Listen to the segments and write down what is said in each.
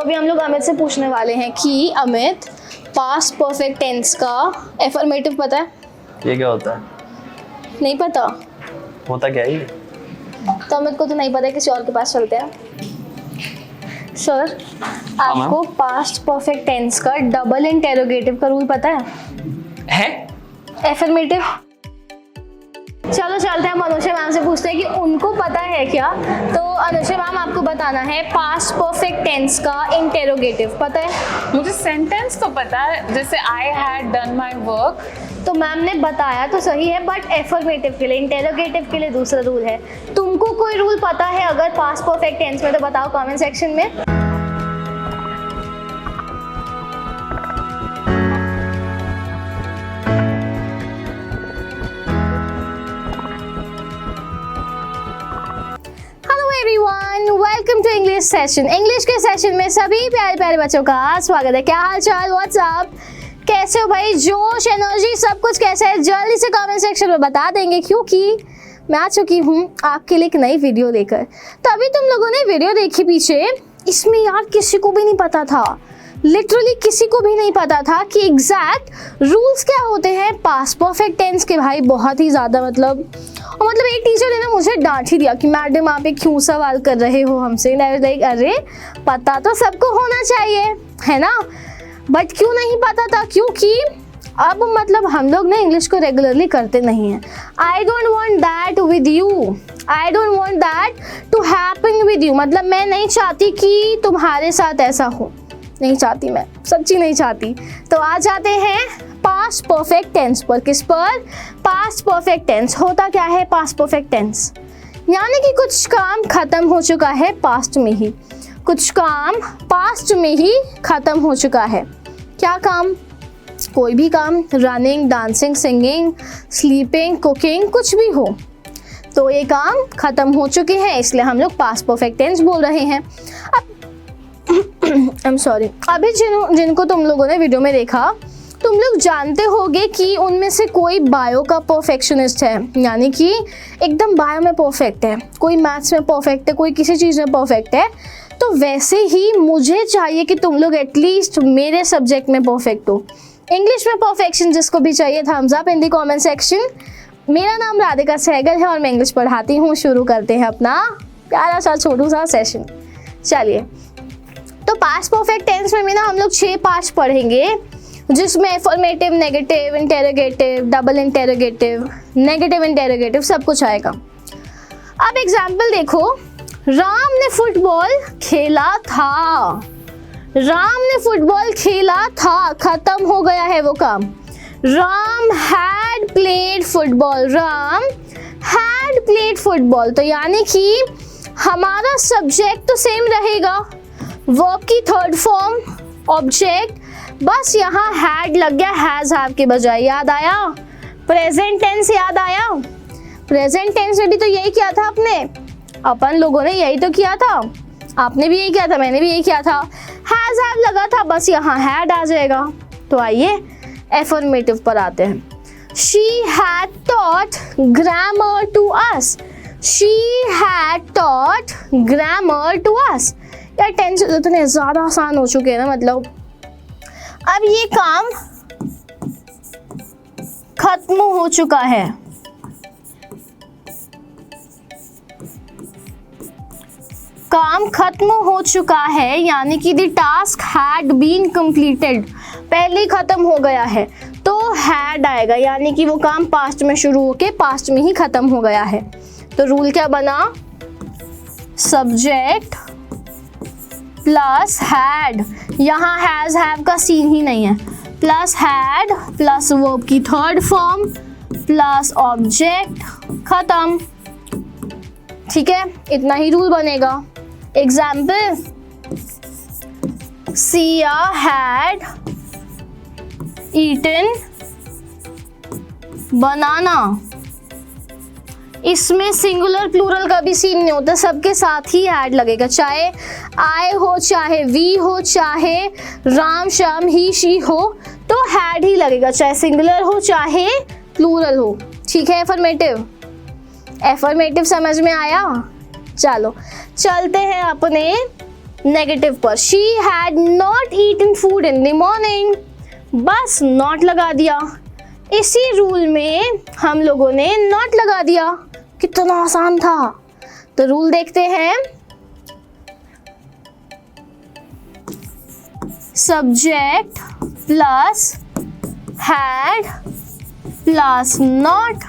अभी हम लोग अमित से पूछने वाले हैं कि अमित, पास्ट परफेक्ट टेंस का एफर्मेटिव पता है? ये क्या होता है? नहीं पता? होता क्या है ये? तो अमित को तो नहीं पता है, किसी और के पास चलते हैं। सर, आपको पास्ट परफेक्ट टेंस का डबल इंटेरोगेटिव का रूल पता है? एफर्मेटिव। चलो चलते हैं, अनुषा मैम से पूछते हैं कि उनको पता है क्या। तो अनुषा मैम, आपको बताना है पास्ट परफेक्ट टेंस का इंटेरोगेटिव पता है? मुझे सेंटेंस तो पता है, जैसे I had done my work. तो मैम ने बताया तो सही है, बट एफर्मेटिव के लिए, इंटेरोगेटिव के लिए दूसरा रूल है। तुमको कोई रूल पता है अगर पास्ट परफेक्ट टेंस में, तो बताओ कमेंट सेक्शन में। Welcome to English session. English के सेशन में सभी प्यारे प्यारे बच्चों का स्वागत है। क्या हाल चाल, व्हाट्सअप, कैसे हो भाई? जोश, एनर्जी, सब कुछ कैसा है? जल्दी से कमेंट सेक्शन में बता देंगे, क्योंकि मैं आ चुकी हूँ आपके लिए एक नई वीडियो लेकर। तभी तुम लोगों ने वीडियो देखी पीछे, इसमें यार किसी को भी नहीं पता था, लिटरली किसी को भी नहीं पता था कि एग्जैक्ट रूल्स क्या होते हैं पास्ट परफेक्ट टेंस के। भाई बहुत ही ज़्यादा मतलब एक टीचर ने ना मुझे डांट ही दिया कि मैडम आप क्यों सवाल कर रहे हो हमसे। लाइक अरे पता तो सबको होना चाहिए है ना, बट क्यों नहीं पता था? क्योंकि अब हम लोग ना इंग्लिश को रेगुलरली करते नहीं हैं। I don't want that with you, I don't want that to happen with you. मैं नहीं चाहती कि तुम्हारे साथ ऐसा हो, नहीं चाहती, मैं सच्ची नहीं चाहती। तो आ जाते हैं पास्ट परफेक्ट टेंस पर। किस पर? Past perfect tense. होता क्या है पास्ट परफेक्ट टेंस? यानी कि कुछ काम खत्म हो चुका है पास्ट में ही, कुछ काम पास्ट में ही खत्म हो चुका है। क्या काम? कोई भी काम, running, dancing, singing, sleeping, cooking, कुछ भी हो, तो ये काम खत्म हो चुके हैं, इसलिए हम लोग पास्ट परफेक्ट टेंस बोल रहे हैं। अब आई एम सॉरी, अभी जिनको तुम लोगों ने वीडियो में देखा, तुम लोग जानते होगे कि उनमें से कोई बायो का परफेक्शनिस्ट है, यानी कि एकदम बायो में परफेक्ट है, कोई मैथ्स में परफेक्ट है, कोई किसी चीज़ में परफेक्ट है। तो वैसे ही मुझे चाहिए कि तुम लोग एटलीस्ट मेरे सब्जेक्ट में परफेक्ट हो। इंग्लिश में परफेक्शन जिसको भी चाहिए, thumbs up in the comment section. मेरा नाम राधिका सहगल है और मैं इंग्लिश पढ़ाती हूँ। शुरू करते हैं अपना प्यारा सा छोटू सा सेशन। चलिए, तो पास्ट परफेक्ट टेंस में भी ना हम लोग 6 पार्ट्स पढ़ेंगे, जिसमें affirmative, negative, interrogative, double interrogative, negative interrogative, सब कुछ आएगा। अब एग्जाम्पल देखो, राम ने फुटबॉल खेला था, राम ने फुटबॉल खेला था, खत्म हो गया है वो काम। Ram had played football, Ram had played football. तो यानी कि हमारा सब्जेक्ट तो सेम रहेगा, वर्ब की थर्ड फॉर्म ऑब्जेक्ट, बस यहाँ हैड लग गया हैज हैव के बजाय। याद आया? प्रेजेंट टेंस याद आया? प्रेजेंट टेंस में भी तो यही किया था अपन लोगों ने, यही तो किया था। आपने भी यही किया था, मैंने भी यही किया था। हैज हैव लगा था, बस यहाँ हैड आ जाएगा। तो आइए एफर्मेटिव पर आते हैं। She had taught grammar to us, she had taught grammar to us. यार टेंस इतने ज़्यादा आसान हो चुके हैं ना, अब ये काम खत्म हो चुका है, काम खत्म हो चुका है, यानी कि the task had been completed, पहले ही खत्म हो गया है, तो हैड आएगा, यानी कि वो काम पास्ट में शुरू होके पास्ट में ही खत्म हो गया है। तो रूल क्या बना? सब्जेक्ट प्लस हैड, यहाँ हैज हैव का सीन ही नहीं है, प्लस हैड प्लस वर्ब की थर्ड फॉर्म प्लस ऑब्जेक्ट, खत्म। ठीक है, इतना ही रूल बनेगा। एग्जाम्पल, सिया हैड ईटन बनाना। इसमें सिंगुलर प्लूरल का भी सीन नहीं होता, सबके साथ ही हैड लगेगा, चाहे आई हो, चाहे वी हो, चाहे राम श्याम ही शी हो, तो हैड ही लगेगा, चाहे सिंगुलर हो चाहे प्लूरल हो। ठीक है, एफर्मेटिव, एफर्मेटिव समझ में आया? चलो चलते हैं अपने नेगेटिव पर। She had not eaten food in the morning, बस नॉट लगा दिया। इसी रूल में हम लोगों ने नॉट लगा दिया। कितना आसान था। तो रूल देखते हैं। Subject plus had plus not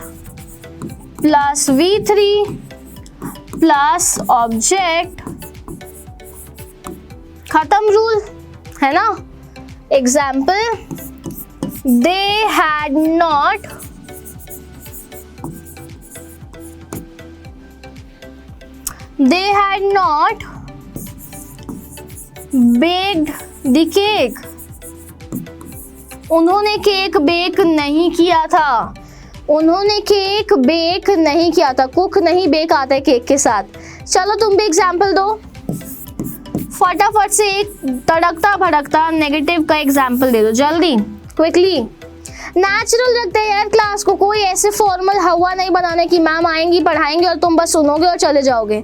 plus V3 plus object, खत्म रूल, है ना। Example, they had not baked the cake, उन्होंने केक बेक नहीं किया था। उन्होंने केक बेक नहीं किया था। कुक नहीं, बेक आता है केक के साथ। चलो तुम भी एग्जाम्पल दो, फटाफट से एक तड़कता भड़कता नेगेटिव का एग्जाम्पल दे दो, जल्दी, क्विकली। नेचुरल रखते हैं यार क्लास को, कोई ऐसे फॉर्मल हवा नहीं बनाने की मैम आएंगी पढ़ाएंगे और तुम बस सुनोगे और चले जाओगे।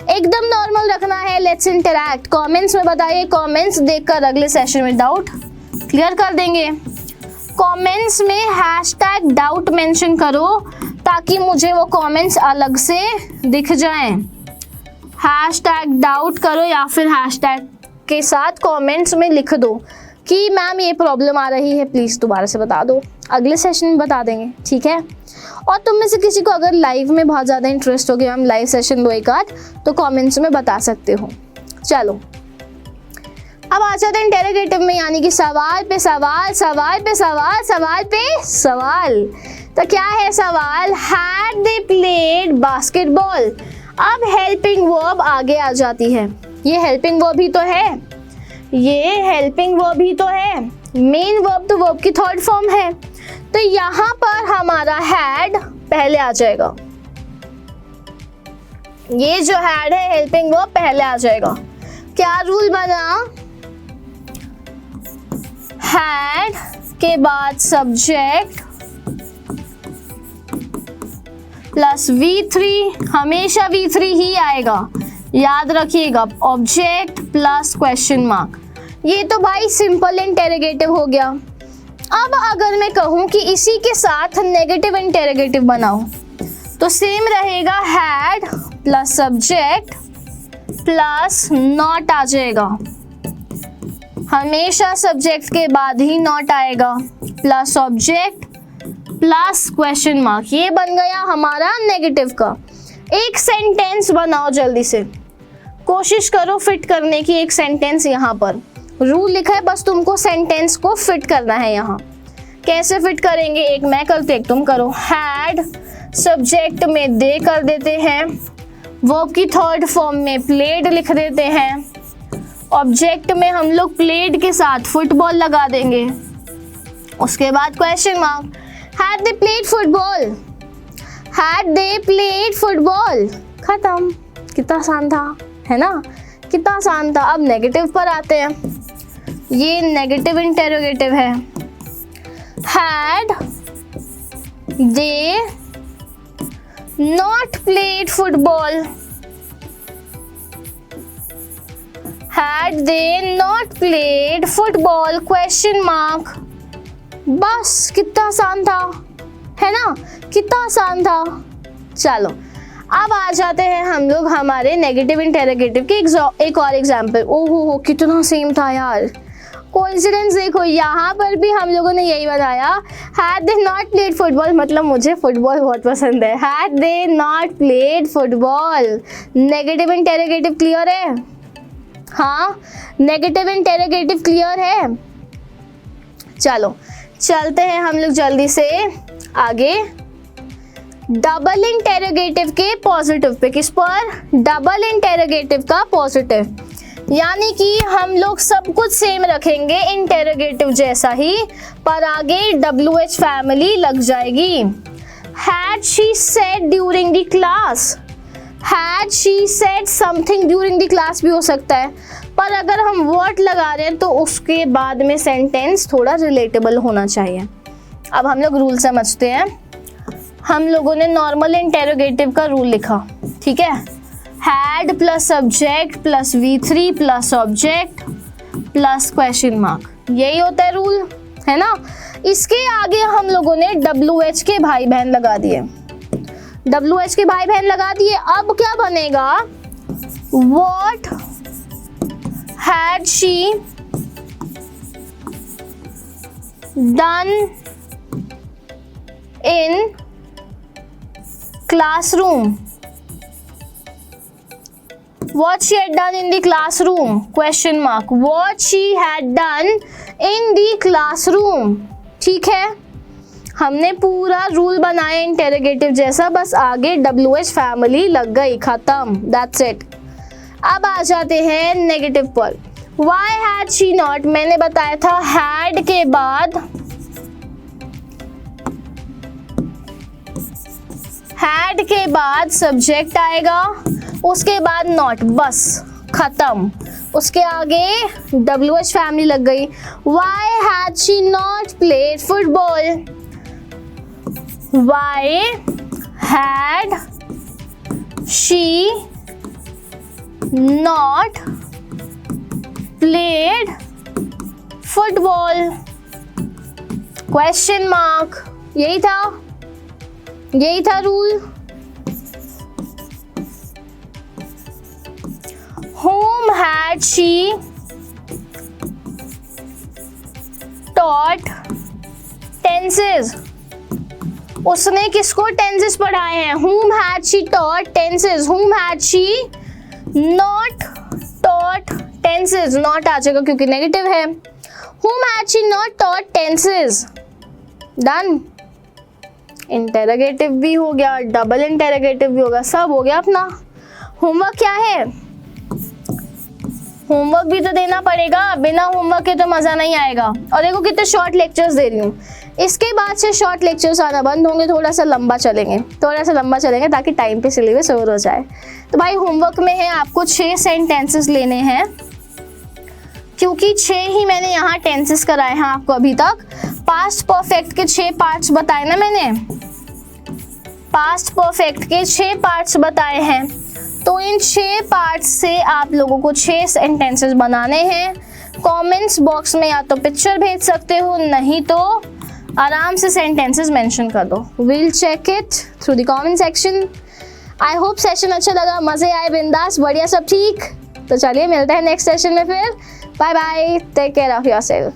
एकदम नॉर्मल रखना है। Let's interact. कमेंट्स में बताइए, कमेंट्स देखकर अगले सेशन में डाउट क्लियर कर देंगे। कमेंट्स में हैशटैग डाउट मेंशन करो ताकि मुझे वो कमेंट्स अलग से दिख जाएं। हैशटैग डाउट करो या फिर हैशटैग के साथ कमेंट्स में लिख दो कि मैम ये प्रॉब्लम आ रही है, प्लीज़ दोबारा से बता दो। अगले सेशन में बता देंगे, ठीक है। और तुम में से किसी को अगर लाइव में बहुत ज़्यादा इंटरेस्ट हो गया मैम लाइव सेशन दो एक आध, तो कमेंट्स में बता सकते हो। चलो अब आ जाते हैं इंटेरोगेटिव में, यानी कि सवाल पे सवाल, सवाल पे सवाल, सवाल पे सवाल। तो क्या है सवाल? Had they played basketball. अब हेल्पिंग वर्ब आगे आ जाती है। ये हेल्पिंग वर्ब ही तो है, ये हेल्पिंग वर्ब ही तो है। मेन वर्ब तो वर्ब की थर्ड फॉर्म है, तो यहां पर हमारा हैड पहले आ जाएगा। ये जो हैड है हेल्पिंग वर्ब पहले आ जाएगा। क्या रूल बना? हैड के बाद सब्जेक्ट प्लस V3, हमेशा V3 ही आएगा, याद रखिएगा। Object plus question mark. ये तो भाई सिंपल इंटेरोगेटिव हो गया। अब अगर मैं कहूं कि इसी के साथ नेगेटिव इंटेरोगेटिव बनाओ तो सेम रहेगा, had plus subject plus not आ जाएगा। हमेशा सब्जेक्ट के बाद ही नॉट आएगा, plus object plus question mark. ये बन गया हमारा नेगेटिव का। एक सेंटेंस बनाओ जल्दी से, कोशिश करो फिट करने की एक सेंटेंस। यहाँ पर रूल लिखा है, बस तुमको सेंटेंस को फिट करना है। यहाँ कैसे फिट करेंगे? एक मैं करती एक तुम करो। हैड सब्जेक्ट में दे कर देते हैं, वर्ब की थर्ड फॉर्म में प्लेड लिख देते हैं, ऑब्जेक्ट में हम लोग प्लेड के साथ फुटबॉल लगा देंगे, उसके बाद question mark. Had they played football, had they played football, खत्म। कितना आसान था, है ना, कितना आसान था। अब नेगेटिव पर आते हैं। ये नेगेटिव इंटेरोगेटिव है। Had they not played football, had they not played football, question mark. बस कितना आसान था, है ना, कितना आसान था। चलो अब आ जाते हैं हम लोग हमारे नेगेटिव इंटेरोगेटिव के एक और एग्जाम्पल। ओहो कितना सेम था यार। कोइंसिडेंस देखो, यहाँ पर भी हम लोगों ने यही बताया, had they not played football, मतलब मुझे फुटबॉल बहुत पसंद है। Had they not played football, negative interrogative clear है? हाँ, नेगेटिव इंटेरोगेटिव क्लियर है। चलो चलते हैं हम लोग जल्दी से आगे। डबल इंटेरोगेटिव के पॉजिटिव पे, किस पर? डबल इंटेरोगेटिव का पॉजिटिव, यानी कि हम लोग सब कुछ सेम रखेंगे इंटेरोगेटिव जैसा ही, पर आगे WH फैमिली लग जाएगी। Had she said during the class, had she said something during the class भी हो सकता है, पर अगर हम वर्ड लगा रहे हैं तो उसके बाद में सेंटेंस थोड़ा रिलेटेबल होना चाहिए। अब हम लोग रूल समझते हैं। हम लोगों ने नॉर्मल इंटेरोगेटिव का रूल लिखा, ठीक है। Had plus subject plus V3 plus object plus question mark, यही होता है रूल, है ना। इसके आगे हम लोगों ने WH के भाई बहन लगा दिए, WH के भाई बहन लगा दिए। अब क्या बनेगा, What had she done in classroom? What she had done in the classroom? Question mark. What she had done in the classroom. ठीक है, हमने पूरा रूल बनाया इंटेरोगेटिव जैसा, बस आगे WH फैमिली लग गई, खत्म, दैट्स इट। अब आ जाते हैं नेगेटिव पर। Why had she not? मैंने बताया था had के बाद सब्जेक्ट आएगा, उसके बाद नॉट, बस खत्म, उसके आगे WH फैमिली लग गई। Why had she not played football? Why had she not played football? Question mark, यही था rule. Whom had she taught tenses? उसने किसको टेंसेस पढ़ाए हैं? Whom had she taught tenses? Whom had she not taught tenses? Not आ जाएगा क्योंकि negative है। Whom had she not taught tenses? Done। Interrogative भी हो गया, डबल इंटेरोगेटिव भी होगा, सब हो गया अपना। होमवर्क क्या है? होमवर्क भी तो देना पड़ेगा, बिना होमवर्क के तो मज़ा नहीं आएगा। और देखो कितने शॉर्ट लेक्चर्स दे रही हूँ, इसके बाद से शॉर्ट लेक्चर्स आना बंद होंगे, थोड़ा सा लंबा चलेंगे ताकि टाइम पे सिलेबस ओवर हो जाए। तो भाई होमवर्क में है आपको 6 सेंटेंसेस लेने हैं, क्योंकि 6 ही मैंने यहाँ टेंसेस कराए हैं आपको अभी तक। पास्ट परफेक्ट के 6 पार्ट्स बताए ना मैंने, पास्ट परफेक्ट के 6 पार्ट्स बताए हैं, तो इन 6 पार्ट्स से आप लोगों को 6 सेंटेंसेस बनाने हैं। कमेंट्स बॉक्स में या तो पिक्चर भेज सकते हो, नहीं तो आराम से सेंटेंसेस मेंशन कर दो। We'll check it through the comment section. I hope session अच्छा लगा, मज़े आए, बिंदास, बढ़िया, सब ठीक। तो चलिए मिलते हैं नेक्स्ट सेशन में फिर। Bye bye, take care of yourself.